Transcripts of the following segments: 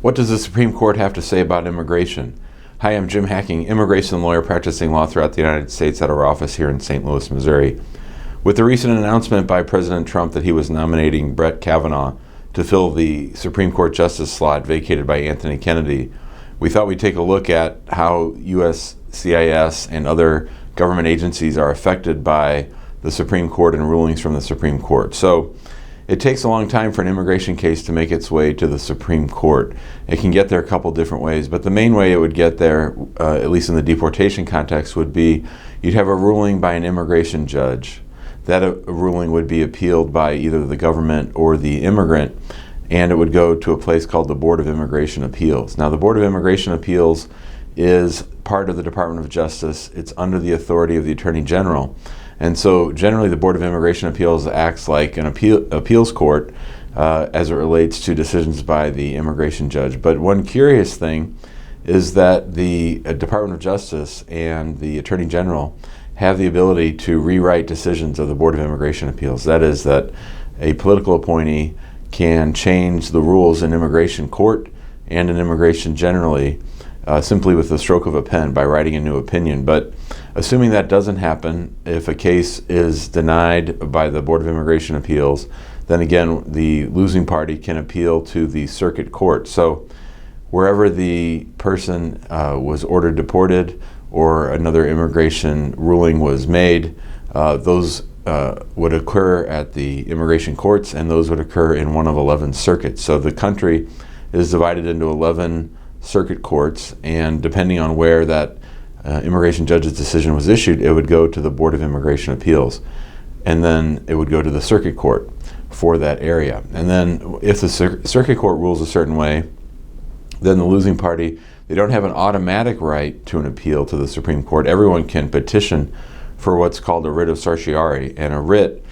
What does the Supreme Court have to say about immigration? Hi, I'm Jim Hacking, immigration lawyer practicing law throughout the United States at our office here in St. Louis, Missouri. With the recent announcement by President Trump that he was nominating Brett Kavanaugh to fill the Supreme Court justice slot vacated by Anthony Kennedy, we thought we'd take a look at how USCIS and other government agencies are affected by the Supreme Court and rulings from the Supreme Court. So it takes a long time for an immigration case to make its way to the Supreme Court. It can get there a couple different ways, but the main way it would get there, at least in the deportation context, would be you'd have a ruling by an immigration judge. That ruling would be appealed by either the government or the immigrant, and it would go to a place called the Board of Immigration Appeals. Now, the Board of Immigration Appeals is part of the Department of Justice. It's under the authority of the Attorney General. And so generally the Board of Immigration Appeals acts like an appeals court as it relates to decisions by the immigration judge. But one curious thing is that the Department of Justice and the Attorney General have the ability to rewrite decisions of the Board of Immigration Appeals. That is, that a political appointee can change the rules in immigration court and in immigration generally simply with the stroke of a pen by writing a new opinion. But assuming that doesn't happen, if a case is denied by the Board of Immigration Appeals, then again the losing party can appeal to the circuit court. So wherever the person was ordered deported or another immigration ruling was made, those would occur at the immigration courts, and those would occur in one of 11 circuits. So the country is divided into 11 circuit courts, and depending on where that immigration judge's decision was issued, it would go to the Board of Immigration Appeals, and then it would go to the circuit court for that area. And then if the circuit court rules a certain way, then the losing party, they don't have an automatic right to an appeal to the Supreme Court. Everyone can petition for what's called a writ of certiorari, and a writ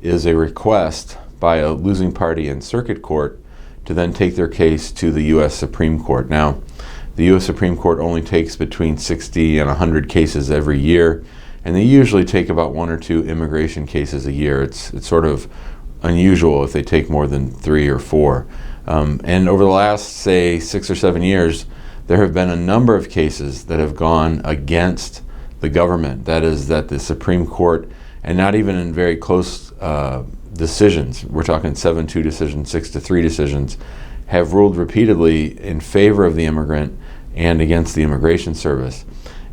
is a request by a losing party in circuit court to then take their case to the U.S. Supreme Court. Now, the U.S. Supreme Court only takes between 60 and 100 cases every year, and they usually take about 1 or 2 immigration cases a year. It's sort of unusual if they take more than 3 or 4. And over the last, say, 6 or 7 years, there have been a number of cases that have gone against the government. That is, that the Supreme Court, and not even in very close decisions, we're talking 7-2 decisions, 6-3 decisions, have ruled repeatedly in favor of the immigrant and against the Immigration Service.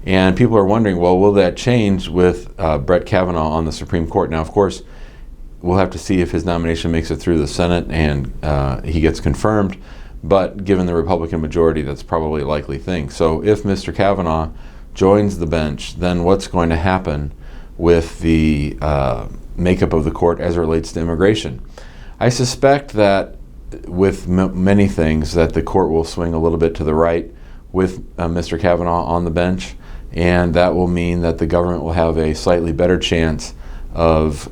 And people are wondering, well, will that change with Brett Kavanaugh on the Supreme Court? Now, of course, we'll have to see if his nomination makes it through the Senate and he gets confirmed, but given the Republican majority, that's probably a likely thing. So if Mr. Kavanaugh joins the bench, then what's going to happen with the makeup of the court as it relates to immigration? I suspect that with many things that the court will swing a little bit to the right with Mr. Kavanaugh on the bench, and that will mean that the government will have a slightly better chance of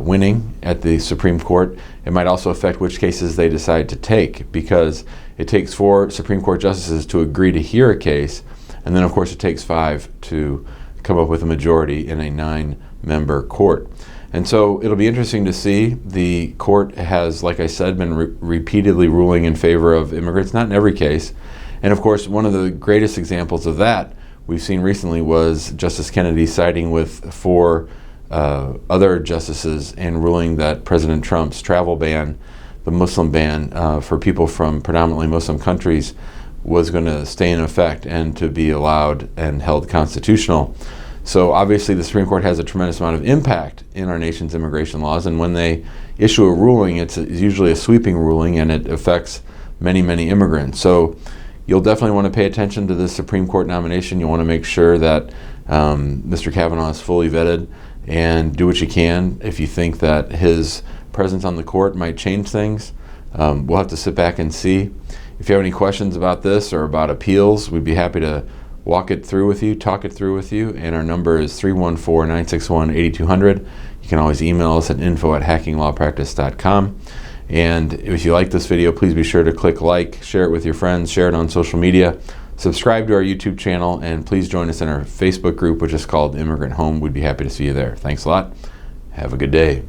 winning at the Supreme Court. It might also affect which cases they decide to take, because it takes 4 Supreme Court justices to agree to hear a case, and then of course it takes 5 to come up with a majority in a 9-member court. And so it'll be interesting to see. The court has, like I said, been repeatedly ruling in favor of immigrants, not in every case. And of course, one of the greatest examples of that we've seen recently was Justice Kennedy siding with 4 other justices and ruling that President Trump's travel ban, the Muslim ban for people from predominantly Muslim countries, was going to stay in effect and to be allowed and held constitutional. So obviously the Supreme Court has a tremendous amount of impact in our nation's immigration laws, and when they issue a ruling, it's usually a sweeping ruling, and it affects many, many immigrants. So you'll definitely want to pay attention to this Supreme Court nomination. You want to make sure that Mr. Kavanaugh is fully vetted, and do what you can. If you think that his presence on the court might change things, we'll have to sit back and see. If you have any questions about this or about appeals, we'd be happy to walk it through with you, talk it through with you, and our number is 314-961-8200. You can always email us at info@hackinglawpractice.com. And if you like this video, please be sure to click like, share it with your friends, share it on social media, subscribe to our YouTube channel, and please join us in our Facebook group, which is called Immigrant Home. We'd be happy to see you there. Thanks a lot. Have a good day.